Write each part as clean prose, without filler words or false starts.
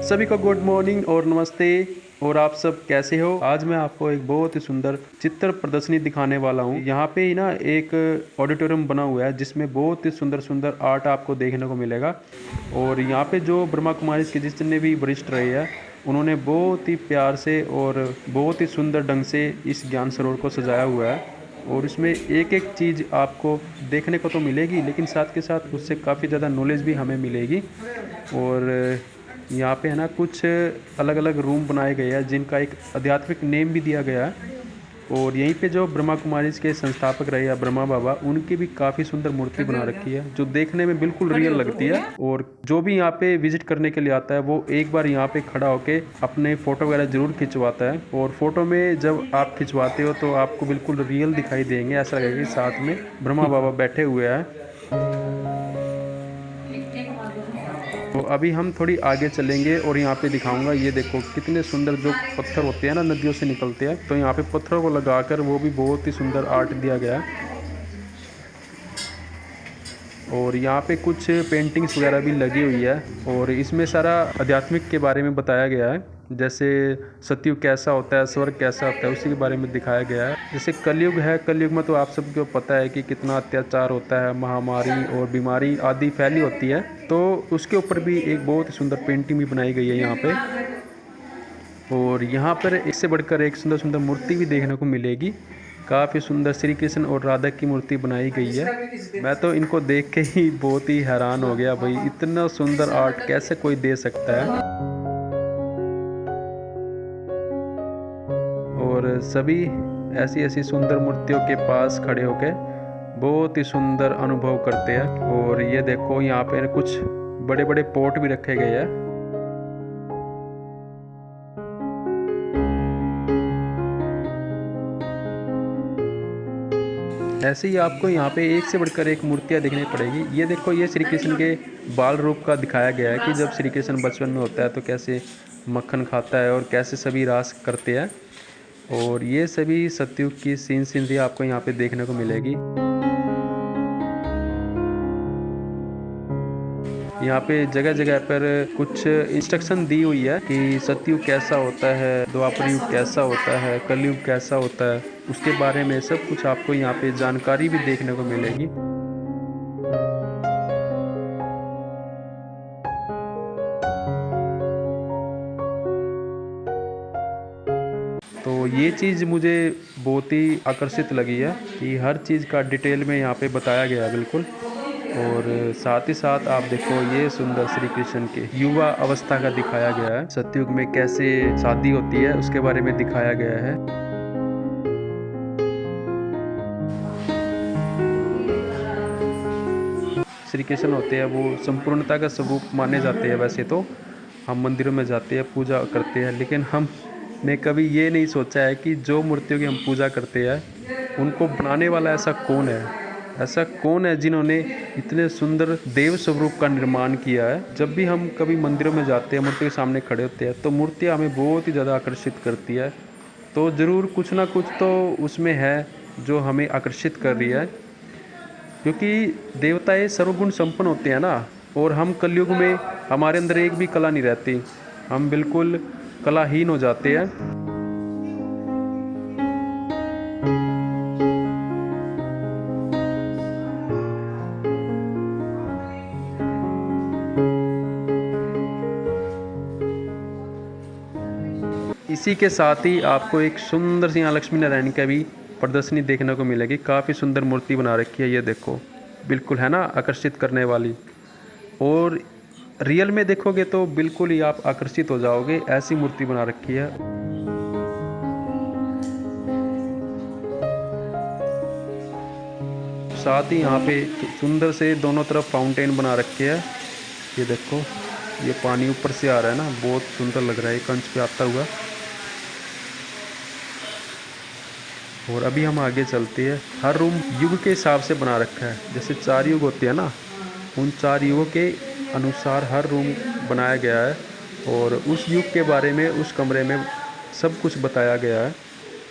सभी को good morning और नमस्ते। और आप सब कैसे हो? आज मैं आपको एक बहुत ही सुंदर चित्र प्रदर्शनी दिखाने वाला हूँ। यहाँ पे ही ना एक ऑडिटोरियम बना हुआ है जिसमें बहुत ही सुंदर सुंदर आर्ट आपको देखने को मिलेगा। और यहाँ पे जो ब्रह्मा कुमारी के जितने भी वरिष्ठ रहे हैं उन्होंने बहुत ही प्यार से और बहुत ही सुंदर ढंग से इस ज्ञान सरोवर को सजाया हुआ है। और इसमें एक एक चीज़ आपको देखने को तो मिलेगी, लेकिन साथ के साथ उससे काफ़ी ज़्यादा नॉलेज भी हमें मिलेगी। और यहाँ पे है ना कुछ अलग अलग रूम बनाए गए हैं जिनका एक आध्यात्मिक नेम भी दिया गया है। और यहीं पे जो ब्रह्मा कुमारीज के संस्थापक रहे हैं ब्रह्मा बाबा, उनकी भी काफ़ी सुंदर मूर्ति बना रखी है जो देखने में बिल्कुल रियल लगती है। और जो भी यहाँ पे विजिट करने के लिए आता है वो एक बार यहाँ पे खड़ा होके अपने फ़ोटो वगैरह ज़रूर खिंचवाता है। और फोटो में जब आप खिंचवाते हो तो आपको बिल्कुल रियल दिखाई देंगे, ऐसा लगेगा कि साथ में ब्रह्मा बाबा बैठे हुए हैं। तो अभी हम थोड़ी आगे चलेंगे और यहाँ पे दिखाऊंगा। ये देखो कितने सुंदर जो पत्थर होते हैं ना, नदियों से निकलते हैं, तो यहाँ पे पत्थरों को लगाकर वो भी बहुत ही सुंदर आर्ट दिया गया है। और यहाँ पे कुछ पेंटिंग्स वगैरह भी लगी हुई है और इसमें सारा आध्यात्मिक के बारे में बताया गया है। जैसे सतयुग कैसा होता है, स्वर्ग कैसा होता है, उसी के बारे में दिखाया गया है। जैसे कलयुग है, कलयुग में तो आप सबको पता है कि कितना अत्याचार होता है, महामारी और बीमारी आदि फैली होती है। तो उसके ऊपर भी एक बहुत ही सुंदर पेंटिंग भी बनाई गई है यहाँ पे। और यहाँ पर एक से बढ़कर एक सुंदर सुंदर मूर्ति भी देखने को मिलेगी। काफ़ी सुंदर श्री कृष्ण और राधा की मूर्ति बनाई गई है। मैं तो इनको देख के ही बहुत ही हैरान हो गया, भाई इतना सुंदर आर्ट कैसे कोई दे सकता है। और सभी ऐसी ऐसी सुंदर मूर्तियों के पास खड़े होकर बहुत ही सुंदर अनुभव करते हैं। और ये देखो यहाँ पे कुछ बड़े बड़े पोट भी रखे गए हैं। ऐसे ही आपको यहाँ पे एक से बढ़कर एक मूर्तियाँ देखने पड़ेगी। ये देखो, ये श्री कृष्ण के बाल रूप का दिखाया गया है कि जब श्री कृष्ण बचपन में होता है तो कैसे मक्खन खाता है और कैसे सभी रास करते हैं। और ये सभी सतयुग की सीनरी आपको यहाँ पे देखने को मिलेगी। यहाँ पे जगह जगह पर कुछ इंस्ट्रक्शन दी हुई है कि सतयुग कैसा होता है, द्वापर युग कैसा होता है, कलयुग कैसा होता है, उसके बारे में सब कुछ आपको यहाँ पे जानकारी भी देखने को मिलेगी। तो ये चीज़ मुझे बहुत ही आकर्षित लगी है कि हर चीज़ का डिटेल में यहाँ पे बताया गया है बिल्कुल। और साथ ही साथ आप देखो ये सुंदर श्री कृष्ण के युवा अवस्था का दिखाया गया है। सतयुग में कैसे शादी होती है उसके बारे में दिखाया गया है। श्री कृष्ण होते हैं वो संपूर्णता का स्वरूप माने जाते हैं। वैसे तो हम मंदिरों में जाते हैं, पूजा करते हैं, लेकिन हमने कभी ये नहीं सोचा है कि जो मूर्तियों की हम पूजा करते हैं उनको बनाने वाला ऐसा कौन है। ऐसा कौन है जिन्होंने इतने सुंदर देव स्वरूप का निर्माण किया है। जब भी हम कभी मंदिरों में जाते हैं, मूर्ति के सामने खड़े होते हैं, तो मूर्तियाँ हमें बहुत ही ज़्यादा आकर्षित करती है। तो ज़रूर कुछ ना कुछ तो उसमें है जो हमें आकर्षित कर रही है, क्योंकि देवताएं सर्वगुण संपन्न होते हैं ना। और हम कलयुग में हमारे अंदर एक भी कला नहीं रहती, हम बिल्कुल कलाहीन हो जाते हैं। इसी के साथ ही आपको एक सुंदर सी यहाँ लक्ष्मी नारायण का भी प्रदर्शनी देखने को मिलेगी। काफ़ी सुंदर मूर्ति बना रखी है, ये देखो बिल्कुल है ना आकर्षित करने वाली। और रियल में देखोगे तो बिल्कुल ही आप आकर्षित हो जाओगे, ऐसी मूर्ति बना रखी है। साथ ही यहाँ पे सुंदर से दोनों तरफ फाउंटेन बना रखे है। ये देखो ये पानी ऊपर से आ रहा है ना, बहुत सुंदर लग रहा है कंच पे आता हुआ। और अभी हम आगे चलते हैं। हर रूम युग के हिसाब से बना रखा है। जैसे 4 युग होते हैं ना, उन 4 युगों के अनुसार हर रूम बनाया गया है। और उस युग के बारे में उस कमरे में सब कुछ बताया गया है।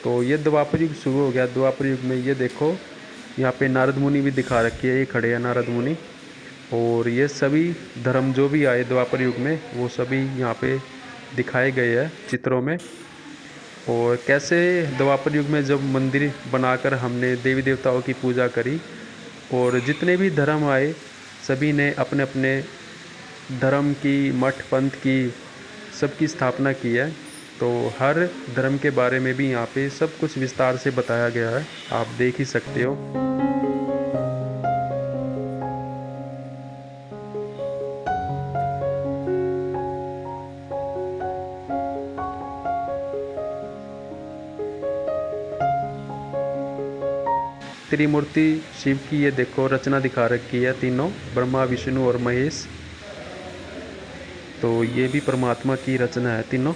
तो ये द्वापर युग शुरू हो गया। द्वापर युग में ये देखो यहाँ पे नारद मुनि भी दिखा रखी है, ये खड़े हैं नारद मुनि। और ये सभी धर्म जो भी आए द्वापर युग में वो सभी यहाँ पे दिखाए गए हैं चित्रों में। और कैसे द्वापर युग में जब मंदिर बनाकर हमने देवी देवताओं की पूजा करी और जितने भी धर्म आए सभी ने अपने अपने धर्म की, मठ पंथ की, सबकी स्थापना की है। तो हर धर्म के बारे में भी यहाँ पे सब कुछ विस्तार से बताया गया है, आप देख ही सकते हो। त्रिमूर्ति शिव की ये देखो रचना दिखा रखी है, तीनों ब्रह्मा विष्णु और महेश। तो ये भी परमात्मा की रचना है तीनों।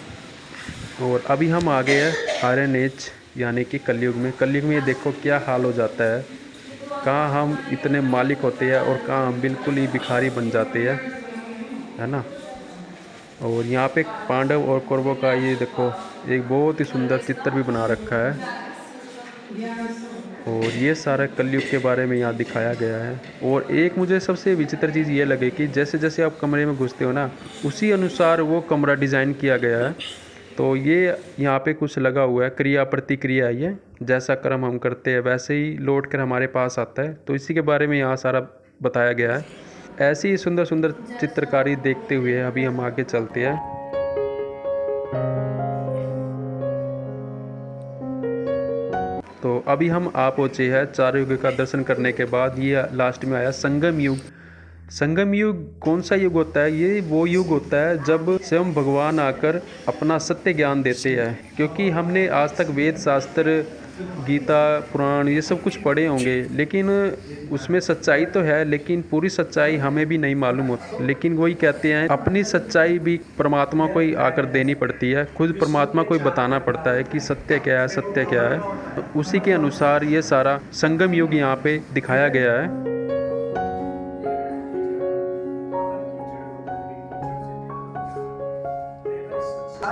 और अभी हम आ गए हैं आयरन एज यानी कि कलयुग में। कलयुग में ये देखो क्या हाल हो जाता है, कहाँ हम इतने मालिक होते हैं और कहाँ हम बिल्कुल ही भिखारी बन जाते हैं, है ना। और यहाँ पे पांडव और कौरवों का ये देखो एक बहुत ही सुंदर चित्र भी बना रखा है। और ये सारा कलयुग के बारे में यहाँ दिखाया गया है। और एक मुझे सबसे विचित्र चीज़ ये लगे कि जैसे जैसे आप कमरे में घुसते हो ना, उसी अनुसार वो कमरा डिज़ाइन किया गया है। तो ये यहाँ पे कुछ लगा हुआ है, क्रिया प्रतिक्रिया, ये जैसा कर्म हम करते हैं वैसे ही लौट कर हमारे पास आता है। तो इसी के बारे में यहाँ सारा बताया गया है। ऐसी ही सुंदर सुंदर चित्रकारी देखते हुए अभी हम आगे चलते हैं। तो अभी हम आ पहुँचे हैं चार युग का दर्शन करने के बाद। ये लास्ट में आया संगम युग। संगम युग कौन सा युग होता है? ये वो युग होता है जब स्वयं भगवान आकर अपना सत्य ज्ञान देते हैं। क्योंकि हमने आज तक वेद शास्त्र, गीता, पुराण ये सब कुछ पढ़े होंगे, लेकिन उसमें सच्चाई तो है, लेकिन पूरी सच्चाई हमें भी नहीं मालूम होती। लेकिन वही कहते हैं अपनी सच्चाई भी परमात्मा को ही आकर देनी पड़ती है, खुद परमात्मा को ही बताना पड़ता है कि सत्य क्या है, सत्य क्या है। तो उसी के अनुसार ये सारा संगम युग यहाँ पे दिखाया गया है।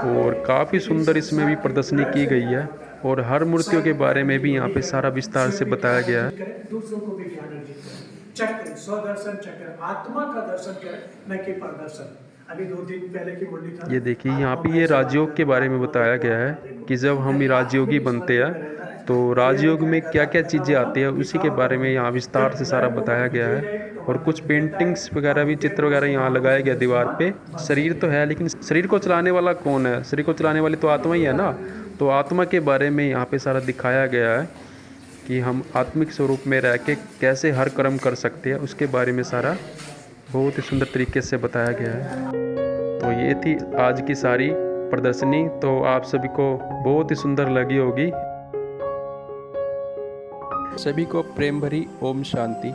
और काफ़ी सुंदर इसमें भी प्रदर्शनी की गई है और हर मूर्तियों के बारे में भी यहाँ पे सारा विस्तार से बताया गया है। दूसरों को भी ज्ञान अर्जित करें, चक्र स्वदर्शन चक्र, आत्मा का दर्शन करें, न कि परदर्शन। अभी 2 दिन पहले की मुरली था। ये देखिए यहाँ पे ये राजयोग के बारे में बताया गया है कि जब हम राजयोगी बनते हैं तो राजयोग में क्या क्या चीज़ें आती है, उसी के बारे में यहाँ विस्तार से सारा बताया गया है। और कुछ पेंटिंग्स वगैरह भी, चित्र वगैरह यहाँ लगाया गया दीवार पे। शरीर तो है, लेकिन शरीर को चलाने वाला कौन है? शरीर को चलाने वाली तो आत्मा ही है ना। तो आत्मा के बारे में यहाँ पे सारा दिखाया गया है कि हम आत्मिक स्वरूप में रह के कैसे हर कर्म कर सकते हैं, उसके बारे में सारा बहुत ही सुंदर तरीके से बताया गया है। तो ये थी आज की सारी प्रदर्शनी। तो आप सभी को बहुत ही सुंदर लगी होगी। सभी को प्रेम भरी ओम शांति।